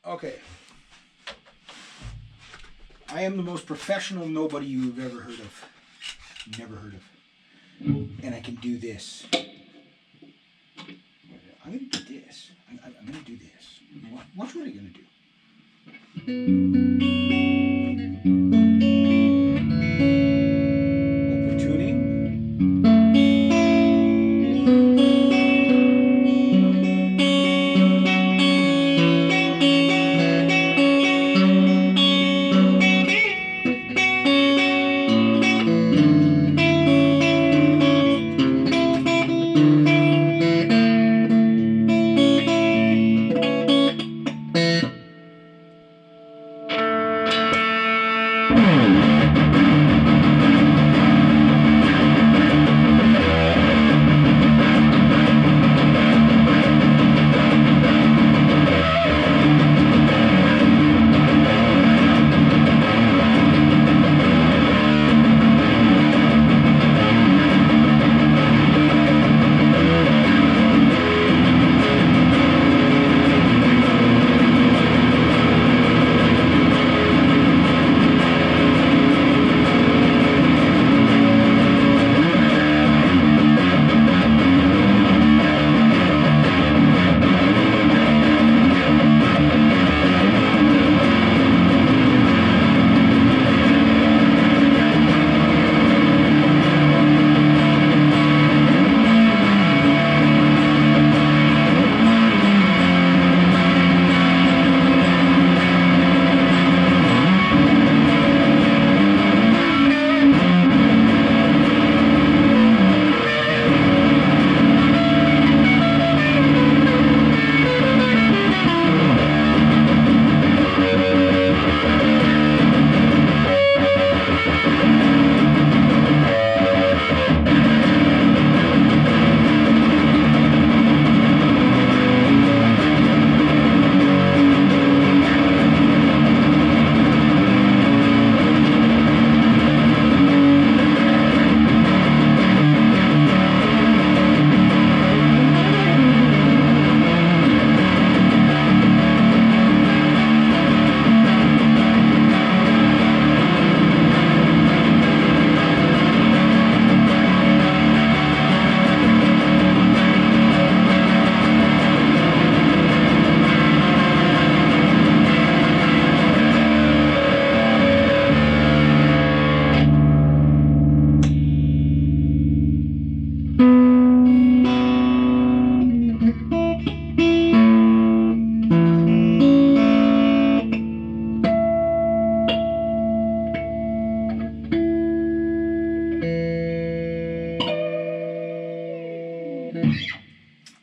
Okay. I am the most professional nobody you've ever heard of. Never heard of. And I can do this. I'm going to do this. I'm going to do this. Watch what I'm going to do. Open tuning.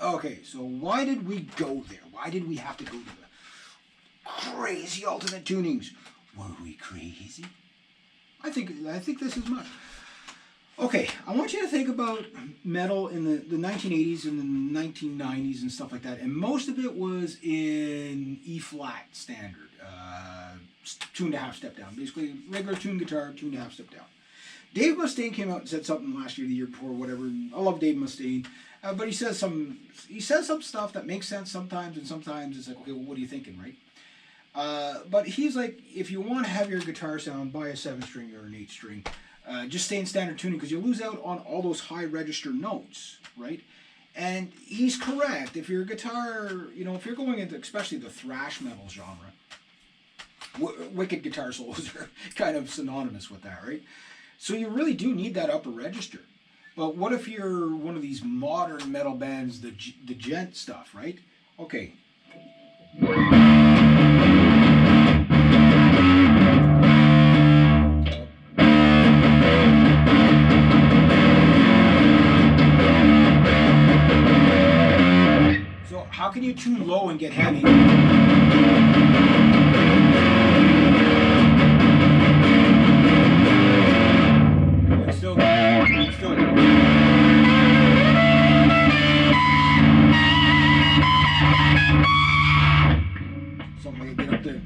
Okay, so why did we go there? Why did we have to go to the crazy alternate tunings? Were we crazy? I think this is much. Okay, I want you to think about metal in the 1980s and the 1990s and stuff like that, and most of it was in E-flat standard, 2.5 step down. Basically, regular tuned guitar, 2.5 step down. Dave Mustaine came out and said something last year, the year before, whatever. I love Dave Mustaine, but he says some stuff that makes sense sometimes, and sometimes it's like, okay, well, what are you thinking, right? But he's like, if you want to have your guitar sound, buy a 7-string or an 8-string. Just stay in standard tuning because you lose out on all those high register notes, right? And he's correct. If your guitar, if you're going into especially the thrash metal genre, wicked guitar solos are kind of synonymous with that, right? So you really do need that upper register. But what if you're one of these modern metal bands, the gent stuff, right? Okay. So how can you tune low and get heavy? Still. Something like get up there.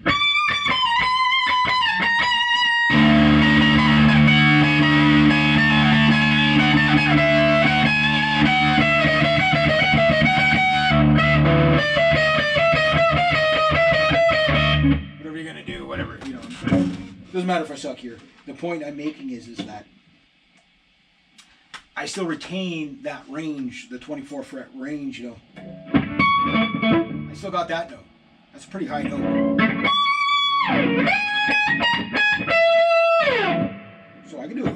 whatever, you know. Doesn't matter if I suck here. The point I'm making is that I still retain that range, the 24 fret range, you know. I still got that note. That's a pretty high note. So I can do it.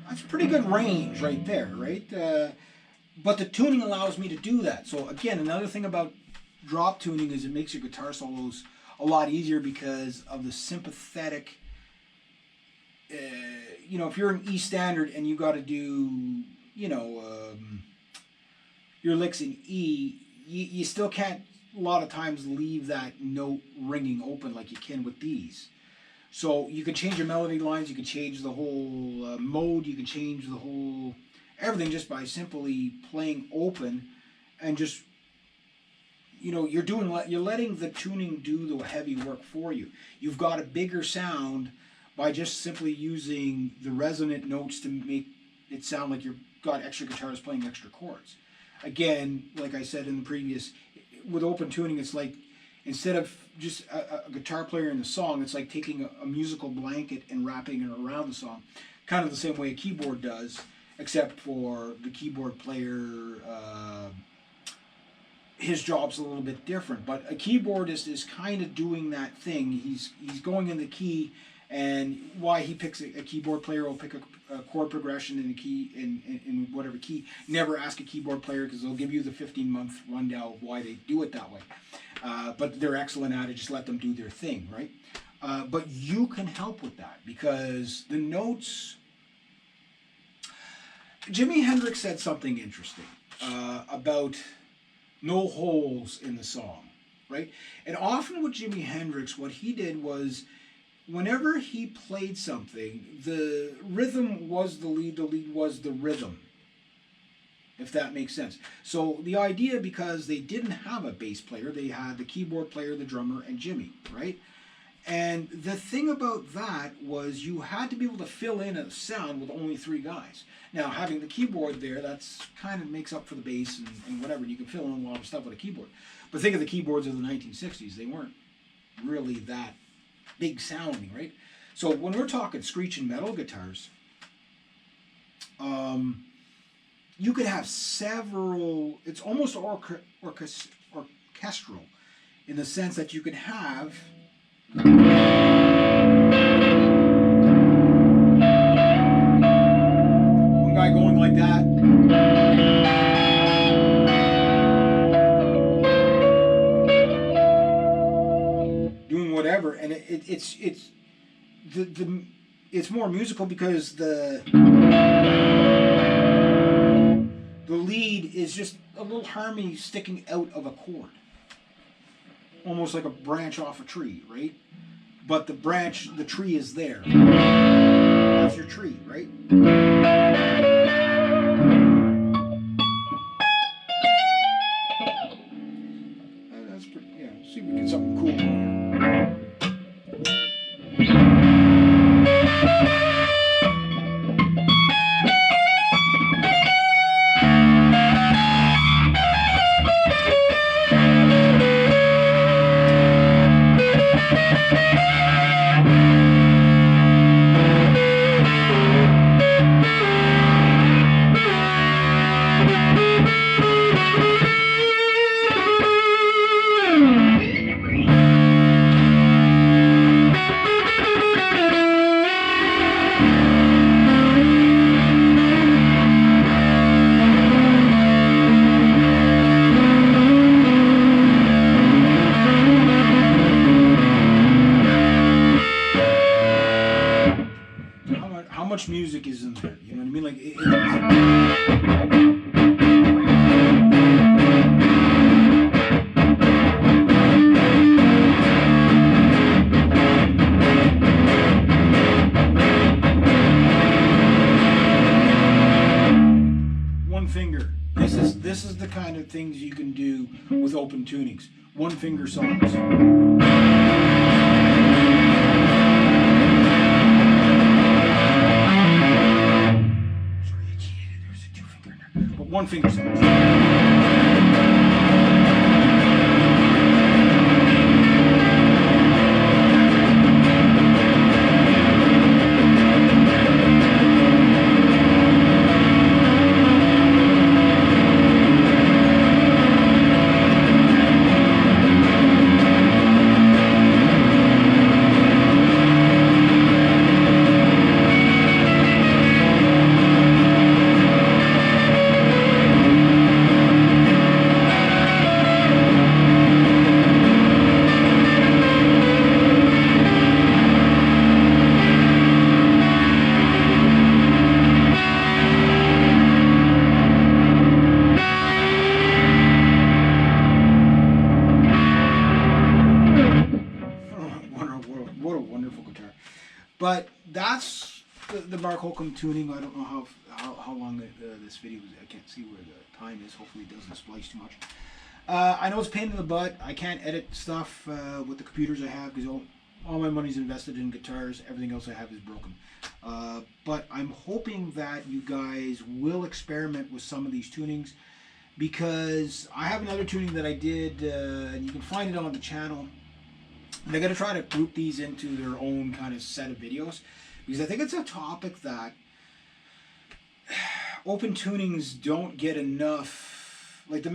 That's a pretty good range right there, right? But the tuning allows me to do that. So again, another thing about drop tuning is it makes your guitar solos a lot easier because of the sympathetic, you know, if you're an E standard and you got to do, you know, your licks in E, you still can't a lot of times leave that note ringing open like you can with these. So you can change your melody lines, you can change the whole mode, you can change the whole everything just by simply playing open and just, you know, you're letting the tuning do the heavy work for you. You've got a bigger sound by just simply using the resonant notes to make it sound like you've got extra guitars playing extra chords. Again, like I said in the previous, with open tuning, it's like instead of just a guitar player in the song, it's like taking a musical blanket and wrapping it around the song. Kind of the same way a keyboard does, except for the keyboard player, his job's a little bit different. But a keyboardist is kind of doing that thing. He's going in the key, and why he picks a keyboard player will pick a chord progression in the key, in whatever key. Never ask a keyboard player because they'll give you the 15-month rundown of why they do it that way. But they're excellent at it. Just let them do their thing, right? But you can help with that because the notes... Jimi Hendrix said something interesting about no holes in the song, right? And often with Jimi Hendrix, what he did was whenever he played something, the rhythm was the lead was the rhythm, if that makes sense. So the idea, because they didn't have a bass player, they had the keyboard player, the drummer, and Jimmy, right? And the thing about that was you had to be able to fill in a sound with only 3 guys. Now, having the keyboard there, that's kind of makes up for the bass and whatever. You can fill in a lot of stuff with a keyboard. But think of the keyboards of the 1960s. They weren't really that big sounding, right? So when we're talking screeching metal guitars, you could have several, it's almost orchestral in the sense that you could have one guy going like that, doing whatever, and it's more musical because the lead is just a little harmony sticking out of a chord, almost like a branch off a tree, right? But the tree is there. That's your tree, right? That's pretty, yeah, see if we can get something cool going here. Music is in there, you know what I mean? Like one finger, This is the kind of things you can do with open tunings. One finger songs. But one finger songs. What a wonderful guitar. But that's the Mark Holcomb tuning. I don't know how long this video is. I can't see where the time is. Hopefully it doesn't splice too much. I know it's a pain in the butt. I can't edit stuff with the computers I have because all my money's invested in guitars. Everything else I have is broken. But I'm hoping that you guys will experiment with some of these tunings, because I have another tuning that I did, and you can find it on the channel. And I'm going to try to group these into their own kind of set of videos, because I think it's a topic that open tunings don't get enough, like the